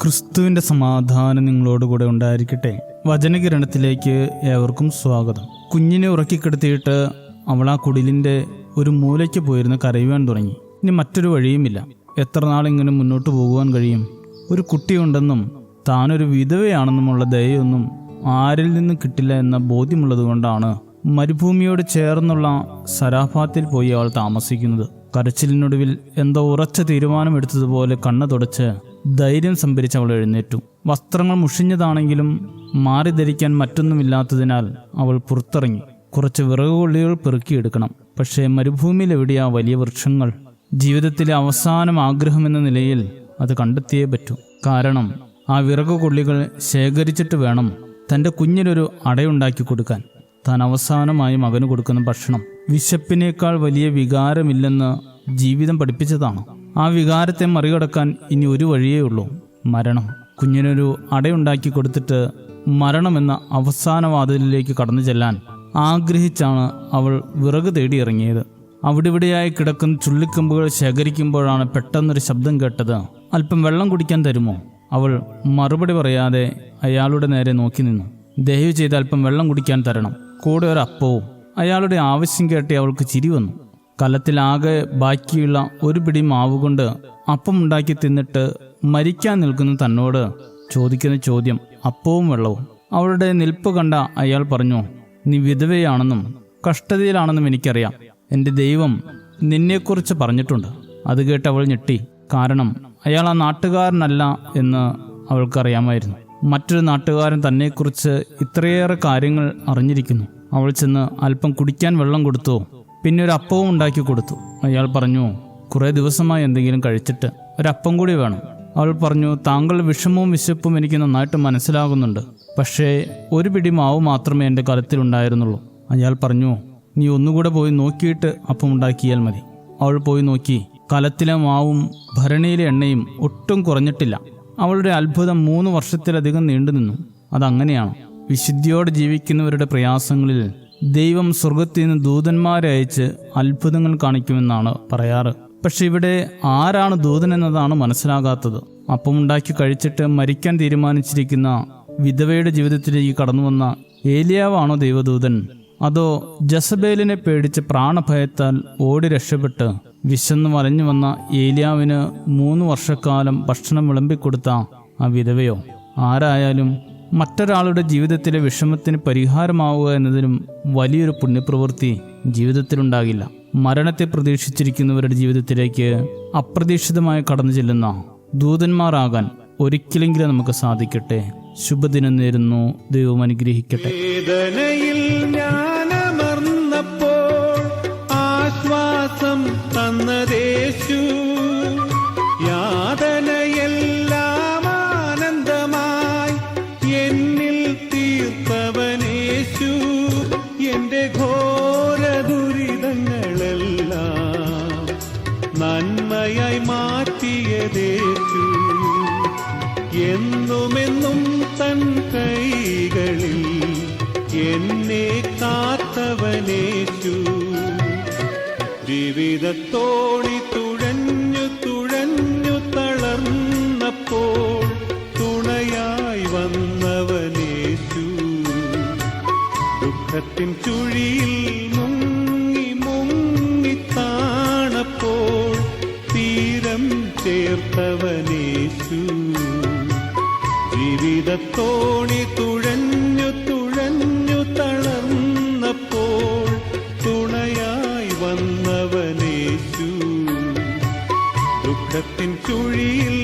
ക്രിസ്തുവിന്റെ സമാധാനം നിങ്ങളോടുകൂടെ ഉണ്ടായിരിക്കട്ടെ. വചനകിരണത്തിലേക്ക് ഏവർക്കും സ്വാഗതം. കുഞ്ഞിനെ ഉറക്കിക്കിടത്തിയിട്ട് അവൾ ആ കുടിലിന്റെ ഒരു മൂലയ്ക്ക് പോയിരുന്ന് കരയുവാൻ തുടങ്ങി. ഇനി മറ്റൊരു വഴിയുമില്ല. എത്ര നാളിങ്ങനെ മുന്നോട്ട് പോകുവാൻ കഴിയും? ഒരു കുട്ടിയുണ്ടെന്നും താനൊരു വിധവയാണെന്നുമുള്ള ദയൊന്നും ആരിൽ നിന്നും കിട്ടില്ല എന്ന ബോധ്യമുള്ളത് കൊണ്ടാണ് മരുഭൂമിയോട് ചേർന്നുള്ള സരാഫാത്തിൽ പോയി അവൾ താമസിക്കുന്നത്. കരച്ചിലിനൊടുവിൽ എന്തോ ഉറച്ച തീരുമാനമെടുത്തതുപോലെ കണ്ണ് തുടച്ച് ധൈര്യം സംഭരിച്ച് അവൾ എഴുന്നേറ്റു. വസ്ത്രങ്ങൾ മുഷിഞ്ഞതാണെങ്കിലും മാറി ധരിക്കാൻ മറ്റൊന്നുമില്ലാത്തതിനാൽ അവൾ പുറത്തിറങ്ങി. കുറച്ച് വിറകുകൊള്ളികൾ പെറുക്കിയെടുക്കണം. പക്ഷേ മരുഭൂമിയിൽ എവിടെയാ വലിയ വൃക്ഷങ്ങൾ? ജീവിതത്തിലെ അവസാനം ആഗ്രഹമെന്ന നിലയിൽ അത് കണ്ടെത്തിയേ പറ്റൂ. കാരണം ആ വിറകുകൊള്ളികൾ ശേഖരിച്ചിട്ട് വേണം തൻ്റെ കുഞ്ഞിനൊരു അടയുണ്ടാക്കി കൊടുക്കാൻ. താൻ അവസാനമായി മകന് കൊടുക്കുന്ന ഭക്ഷണം വിശപ്പിനേക്കാൾ വലിയ വികാരമില്ലെന്ന് ജീവിതം പഠിപ്പിച്ചതാണ്. ആ വികാരത്തെ മറികടക്കാൻ ഇനി ഒരു വഴിയേ ഉള്ളൂ: മരണം. കുഞ്ഞിനൊരു അടയുണ്ടാക്കി കൊടുത്തിട്ട് മരണമെന്ന അവസാന വാതിലിലേക്ക് കടന്നു ചെല്ലാൻ ആഗ്രഹിച്ചാണ് അവൾ വിറക് തേടി ഇറങ്ങിയത്. അവിടെവിടെയായി കിടക്കുന്ന ചുള്ളിക്കമ്പുകൾ ശേഖരിക്കുമ്പോഴാണ് പെട്ടെന്നൊരു ശബ്ദം കേട്ടത്. അല്പം വെള്ളം കുടിക്കാൻ തരുമോ? അവൾ മറുപടി പറയാതെ അയാളുടെ നേരെ നോക്കി നിന്നു. ദയവ് ചെയ്ത് അല്പം വെള്ളം കുടിക്കാൻ തരണം, കൂടെ ഒരു അപ്പവും. അയാളുടെ ആവശ്യം കേട്ട് അവൾക്ക് ചിരി വന്നു. കലത്തിലാകെ ബാക്കിയുള്ള ഒരു പിടി മാവ് കൊണ്ട് അപ്പം ഉണ്ടാക്കി തിന്നിട്ട് മരിക്കാൻ നിൽക്കുന്ന തന്നോട് ചോദിക്കുന്ന ചോദ്യം അപ്പവും വെള്ളവും. അവളുടെ നിൽപ്പ് കണ്ട അയാൾ പറഞ്ഞു, നീ വിധവയാണെന്നും കഷ്ടതയിലാണെന്നും എനിക്കറിയാം. എൻ്റെ ദൈവം നിന്നെക്കുറിച്ച് പറഞ്ഞിട്ടുണ്ട്. അത് കേട്ട് അവൾ ഞെട്ടി. കാരണം അയാൾ ആ നാട്ടുകാരനല്ല എന്ന് അവൾക്കറിയാമായിരുന്നു. മറ്റൊരു നാട്ടുകാരൻ തന്നെക്കുറിച്ച് ഇത്രയേറെ കാര്യങ്ങൾ അറിഞ്ഞിരിക്കുന്നു. അവൾ ചെന്ന് അല്പം കുടിക്കാൻ വെള്ളം കൊടുത്തു. പിന്നെ ഒരു അപ്പവും ഉണ്ടാക്കി കൊടുത്തു. അയാൾ പറഞ്ഞു, കുറേ ദിവസമായി എന്തെങ്കിലും കഴിച്ചിട്ട് ഒരപ്പം കൂടി വേണം. അവൾ പറഞ്ഞു, താങ്കളുടെ വിഷമവും വിശപ്പും എനിക്ക് നന്നായിട്ട് മനസ്സിലാകുന്നുണ്ട്. പക്ഷേ ഒരു പിടി മാവ് മാത്രമേ എൻ്റെ കലത്തിലുണ്ടായിരുന്നുള്ളൂ. അയാൾ പറഞ്ഞു, നീ ഒന്നുകൂടെ പോയി നോക്കിയിട്ട് അപ്പം ഉണ്ടാക്കിയാൽ മതി. അവൾ പോയി നോക്കി. കലത്തിലെ മാവും ഭരണിയിലെ എണ്ണയും ഒട്ടും കുറഞ്ഞിട്ടില്ല. അവളുടെ അത്ഭുതം 3 വർഷത്തിലധികം നീണ്ടുനിന്നു. അതങ്ങനെയാണ്. വിശുദ്ധിയോടെ ജീവിക്കുന്നവരുടെ പ്രയാസങ്ങളിൽ ദൈവം സ്വർഗത്തിൽ നിന്ന് ദൂതന്മാരെ അയച്ച് അത്ഭുതങ്ങൾ കാണിക്കുമെന്നാണ് പറയാറ്. പക്ഷെ ഇവിടെ ആരാണ് ദൂതൻ എന്നതാണ് മനസ്സിലാകാത്തത്. അപ്പം ഉണ്ടാക്കി കഴിച്ചിട്ട് മരിക്കാൻ തീരുമാനിച്ചിരിക്കുന്ന വിധവയുടെ ജീവിതത്തിലേക്ക് കടന്നു വന്ന ഏലിയാവാണോ ദൈവദൂതൻ? അതോ ജസബേലിനെ പേടിച്ച് പ്രാണഭയത്താൽ ഓടി രക്ഷപ്പെട്ട് വിശന്ന് വലഞ്ഞു വന്ന ഏലിയാവിന് 3 വർഷക്കാലം ഭക്ഷണം വിളമ്പിക്കൊടുത്ത ആ വിധവയോ? ആരായാലും മറ്റൊരാളുടെ ജീവിതത്തിലെ വിഷമത്തിന് പരിഹാരമാവുക എന്നതിലും വലിയൊരു പുണ്യപ്രവൃത്തി ജീവിതത്തിലുണ്ടാകില്ല. മരണത്തെ പ്രതീക്ഷിച്ചിരിക്കുന്നവരുടെ ജീവിതത്തിലേക്ക് അപ്രതീക്ഷിതമായി കടന്നു ചെല്ലുന്ന ദൂതന്മാരാകാൻ ഒരിക്കലെങ്കിലും നമുക്ക് സാധിക്കട്ടെ. ശുഭദിനം നേരുന്നു. ദൈവം അനുഗ്രഹിക്കട്ടെ. ആശ്വാസം തന്നദേശു യാതനയെല്ലാം ആനന്ദമായി എന്നിൽ തീർത്തവനേശു. എന്റെ ഘോര ദുരിതങ്ങളെല്ലാം നന്മയായി മാറ്റിയതേശു. എന്നുമെന്നും തൻ കൈകളിൽ എന്നെ കാത്തവനേശു. ജീവിതത്തോണി തുഴഞ്ഞു തുഴഞ്ഞു തളർന്നപ്പോൾ തുണയായി വന്നവനേശു. ദുഃഖത്തിൻ ചുഴിയിൽ മുങ്ങി മുങ്ങി താണപ്പോൾ തീരം ചേർത്തവനേശു. ജീവിതത്തോണി തുഴഞ്ഞു തുഴഞ്ഞു തളർന്നപ്പോൾ തുണയായി വന്നവനേശു. ദുഃഖത്തിൻ ചുഴിയിൽ